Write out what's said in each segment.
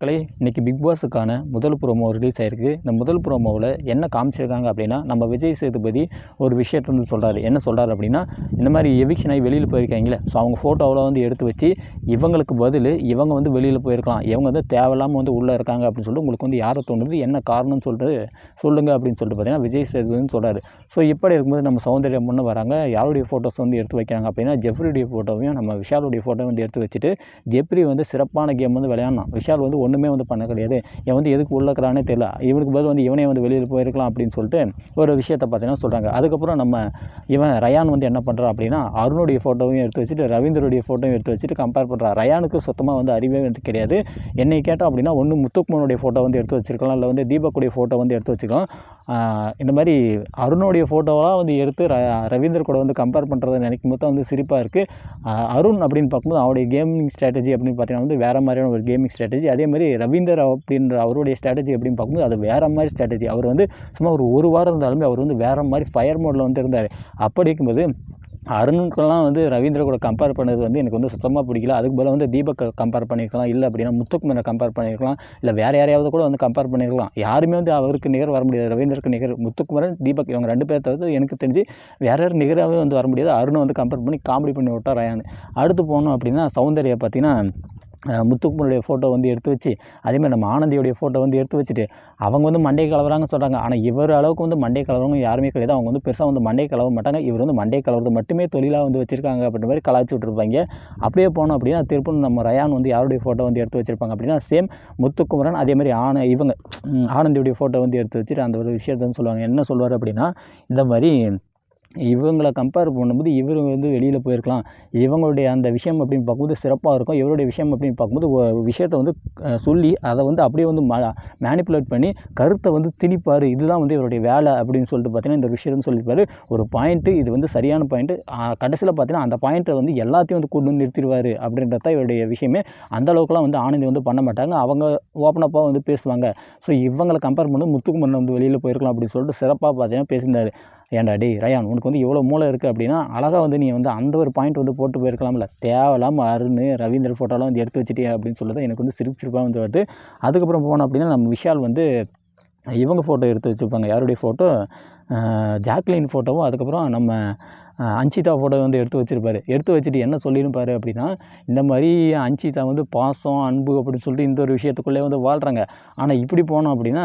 மக்களே, இன்றைக்கி பிக் பாஸுக்கான முதல் ப்ரோமோ ரிலீஸ் ஆகிருக்கு. இந்த முதல் ப்ரோமோவில் என்ன காமிச்சிருக்காங்க அப்படின்னா, நம்ம விஜய் சேதுபதி ஒரு விஷயத்தை வந்து சொல்கிறாரு. என்ன சொல்கிறாரு அப்படின்னா, இந்த மாதிரி எவிக்ஷன் ஆகி வெளியில் போயிருக்காங்களே, ஸோ அவங்க ஃபோட்டோவில் வந்து எடுத்து வச்சு இவங்களுக்கு பதில் இவங்க வந்து வெளியில் போயிருக்கலாம், இவங்க வந்து தேவையில்லாமல் வந்து உள்ளே இருக்காங்க அப்படின்னு சொல்லிட்டு உங்களுக்கு வந்து யாரை தோணுது, என்ன காரணம்னு சொல்லிட்டு சொல்லுங்கள் அப்படின்னு சொல்லிட்டு பார்த்தீங்கன்னா விஜய் சேதுபதினு சொல்கிறாரு. ஸோ இப்படி இருக்கும்போது நம்ம சௌந்தர்யா முன்னே வராங்க. யாருடைய ஃபோட்டோஸ் வந்து எடுத்து வைக்கிறாங்க அப்படின்னா, ஜெஃப்ரியுடைய ஃபோட்டோவையும் நம்ம விஷாலுடைய ஃபோட்டோ வந்து எடுத்து வச்சுட்டு, ஜெஃப்ரி வந்து சிறப்பான கேம் வந்து விளையாடணும், விஷால் வந்து ஒன்றுமே வந்து பண்ண கிடையாது, இவன் வந்து எதுக்கு உள்ளக்கிறானே தெரியல, இவனுக்கு பதில் வந்து இவனே வந்து வெளியில் போயிருக்கலாம் அப்படின்னு சொல்லிட்டு ஒரு விஷயத்தை பார்த்தீங்கன்னா சொல்கிறாங்க. அதுக்கப்புறம் நம்ம இவன் ரயான் வந்து என்ன பண்ணுறான் அப்படின்னா, அருணுடைய ஃபோட்டோவையும் எடுத்து வச்சுட்டு ரவீந்தருடைய ஃபோட்டோவும் எடுத்து வச்சுட்டு கம்பேர் பண்ணுறான். ரயானுக்கு சுத்தமாக வந்து அறிவே வந்து கிடையாது. என்னை கேட்டோம் அப்படின்னா, ஒன்று முத்துக்குமரனுடைய ஃபோட்டோ வந்து எடுத்து வச்சுருக்கலாம், இல்லை வந்து தீபக்குடைய ஃபோட்டோ வந்து எடுத்து வச்சுக்கலாம். இந்த மாதிரி அருணுடைய ஃபோட்டோவெலாம் வந்து எடுத்து ரவீந்தர் கூட வந்து கம்பேர் பண்ணுறதை நினைக்கும் போது தான் வந்து சிரிப்பாக இருக்குது. அருண் அப்படின்னு பார்க்கும்போது அவருடைய கேமிங் ஸ்ட்ராட்டஜி அப்படின்னு பார்த்தீங்கன்னா வந்து வேறு மாதிரியான ஒரு கேமிங் ஸ்ட்ராட்டஜி. அதே மாதிரி ரவீந்தர் அப்படின்ற அவருடைய ஸ்ட்ராட்டஜி அப்படின்னு பார்க்கும்போது அது வேறு மாதிரி ஸ்ட்ராட்டஜி. அவர் வந்து சும்மா ஒரு வாரம் இருந்தாலுமே அவர் வந்து வேறு மாதிரி ஃபயர் மோடில் வந்து இருந்தார். அப்படி இருக்கும்போது அருணுக்கெல்லாம் வந்து ரவீந்திர கூட கம்பேர் பண்ணது வந்து எனக்கு வந்து சுத்தமாக பிடிக்கல. அதுக்கு பதிலாக வந்து தீபக் கம்பேர் பண்ணியிருக்கலாம், இல்லை அப்படின்னா முத்துக்குமரனை கம்பேர் பண்ணியிருக்கலாம், இல்லை வேறு யாரையாவது கூட வந்து கம்பேர் பண்ணியிருக்கலாம். யாருமே வந்து அவருக்கு நிகர் வர முடியாது. ரவீந்தருக்கு நிகர் முத்துக்குமரன், தீபக் இவங்க 2 பேர் தவிர்த்து எனக்கு தெரிஞ்சு வேறு யாரும் நிகராகவே வந்து வர முடியாது. அருணை வந்து கம்பேர் பண்ணி காமெடி பண்ணி விட்டார் ரயான். அடுத்து போனோம் அப்படின்னா சௌந்தர்யா பார்த்தீங்கன்னா முத்துக்குமரனுடைய ஃபோட்டோ வந்து எடுத்து வச்சு, அதேமாதிரி நம்ம ஆனந்தியோடைய ஃபோட்டோ வந்து எடுத்து வச்சுட்டு அவங்க வந்து மண்டை கலவராங்கன்னு சொல்கிறாங்க. ஆனால் இவர் அளவுக்கு வந்து மண்டை கலவரவங்க யாருமே கிடையாது. அவங்க வந்து பெருசாக வந்து மண்டை கலவ மாட்டாங்க. இவர் வந்து மண்டை கலவரது மட்டுமே தொழிலாக வந்து வச்சுருக்காங்க அப்படின்ற மாதிரி கலாய்ச்சி விட்ருப்பாங்க. அப்படியே போனோம் அப்படின்னா திருப்பூர் நம்ம ரயான் வந்து யாருடைய ஃபோட்டோ வந்து எடுத்து வச்சுருப்பாங்க அப்படின்னா சேம் முத்துக்குமரன், அதேமாதிரி இவங்க ஆனந்தியோடைய ஃபோட்டோ வந்து எடுத்து வச்சுட்டு அந்த ஒரு விஷயத்தை வந்து சொல்லுவாங்க. என்ன சொல்லுவார் அப்படின்னா, இந்த மாதிரி இவங்களை கம்பேர் பண்ணும்போது இவர் வந்து வெளியில் போயிருக்கலாம், இவங்களுடைய அந்த விஷயம் அப்படின்னு பார்க்கும்போது சிறப்பாக இருக்கும், இவருடைய விஷயம் அப்படின்னு பார்க்கும்போது விஷயத்தை வந்து சொல்லி அதை வந்து அப்படியே வந்து மேனிப்புலேட் பண்ணி கருத்தை வந்து திணிப்பார். இதுதான் வந்து இவருடைய வேலை அப்படின்னு சொல்லிட்டு பார்த்தீங்கன்னா இந்த விஷயம்னு சொல்லியிருப்பார். ஒரு பாயிண்ட்டு, இது வந்து சரியான பாயிண்ட்டு, கடைசியில் பார்த்தீங்கன்னா அந்த பாயிண்ட்டை வந்து எல்லாத்தையும் வந்து கொண்டு வந்து நிறுத்திடுவார் அப்படின்றது தான் இவருடைய விஷயமே. அந்தளவுக்குலாம் வந்து ஆனந்தி வந்து பண்ண மாட்டாங்க. அவங்க ஓப்பனப்பாக வந்து பேசுவாங்க. ஸோ இவங்களை கம்பேர் பண்ணி முத்துக்குமரன் வந்து வெளியில் போயிருக்கலாம் அப்படின்னு சொல்லிட்டு சிறப்பாக பார்த்தீங்கன்னா பேசியிருந்தார். ஏன்டா டே ரயான், உனக்கு வந்து எவ்வளோ மூளை இருக்குது அப்படின்னா அழகாக வந்து நீ வந்து அந்த ஒரு பாயிண்ட் வந்து போட்டு போயிருக்கலாம்ல, தேவையில்லாமல் அருண் ரவீந்தர் ஃபோட்டோலாம் வந்து எடுத்து வச்சுட்டே அப்படின்னு சொல்லிட்டு எனக்கு வந்து சிரிப்பாக வந்து வருது. அதுக்கப்புறம் போனோம் அப்படின்னா நம்ம விஷால் வந்து இவங்க ஃபோட்டோ எடுத்து வச்சுருப்பாங்க. யாருடைய ஃபோட்டோ, ஜாக்லின் ஃபோட்டோவும் அதுக்கப்புறம் நம்ம அன்ஷிதா ஃபோட்டோ வந்து எடுத்து வச்சுருப்பாரு. எடுத்து வச்சுட்டு என்ன சொல்லியிருப்பார் அப்படின்னா, இந்த மாதிரி அன்ஷிதா வந்து பாசம் அன்பு அப்படின்னு சொல்லிட்டு இந்த ஒரு விஷயத்துக்குள்ளே வந்து வாழ்கிறாங்க. ஆனால் இப்படி போனோம் அப்படின்னா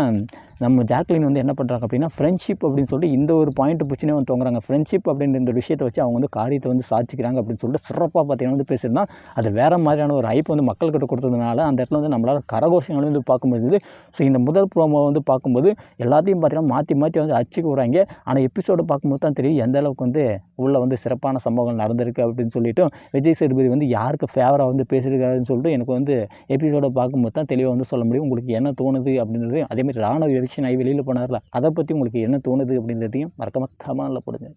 நம்ம ஜாக்லின் வந்து என்ன பண்ணுறாங்க அப்படின்னா ஃப்ரெண்ட்ஷிப் அப்படின்னு சொல்லிட்டு இந்த ஒரு பாயிண்ட்டு பிடிச்சினே வந்து தொங்குறாங்க. ஃப்ரெண்ட்ஷிப் அப்படின்ற இந்த விஷயத்தை வச்சு அவங்க வந்து காரியத்தை வந்து சாதிக்கிறாங்க அப்படின்னு சொல்லிட்டு சிறப்பாக பார்த்தீங்கன்னா வந்து பேசியிருந்தால் அது வேறு மாதிரியான ஒரு ஹைப் வந்து மக்கள்கிட்ட கொடுத்ததுனால அந்த இடத்துல வந்து நம்மளால் கரகோஷங்களை வந்து பார்க்க முடியுது. ஸோ இந்த முதல் ப்ரோமோ வந்து பார்க்கும்போது எல்லாத்தையும் பார்த்தீங்கன்னா மாற்றி வந்து அச்சுக்கு விட்றாங்க. ஆனால் எபிசோடு பார்க்கும்போது தான் தெரியும் எந்த அளவுக்கு வந்து உள்ள வந்து சிறப்பான சம்பவங்கள் நடந்திருக்கு அப்படின்னு சொல்லிட்டு விஜய் சேதுபதி வந்து யாருக்கு ஃபேவராக வந்து பேசியிருக்காருன்னு சொல்லிட்டு எனக்கு வந்து எபிசோடை பார்க்கும்போது தான் தெளிவாக வந்து சொல்ல முடியும். உங்களுக்கு என்ன தோணுது அப்படின்றது, அதேமாதிரி ராணுவ எவிக்ஷன் ஆகி வெளியில் போனார்ல, அதை பற்றி உங்களுக்கு என்ன தோணுது அப்படின்றதையும் மறக்காம கமெண்ட்ல போடுங்க.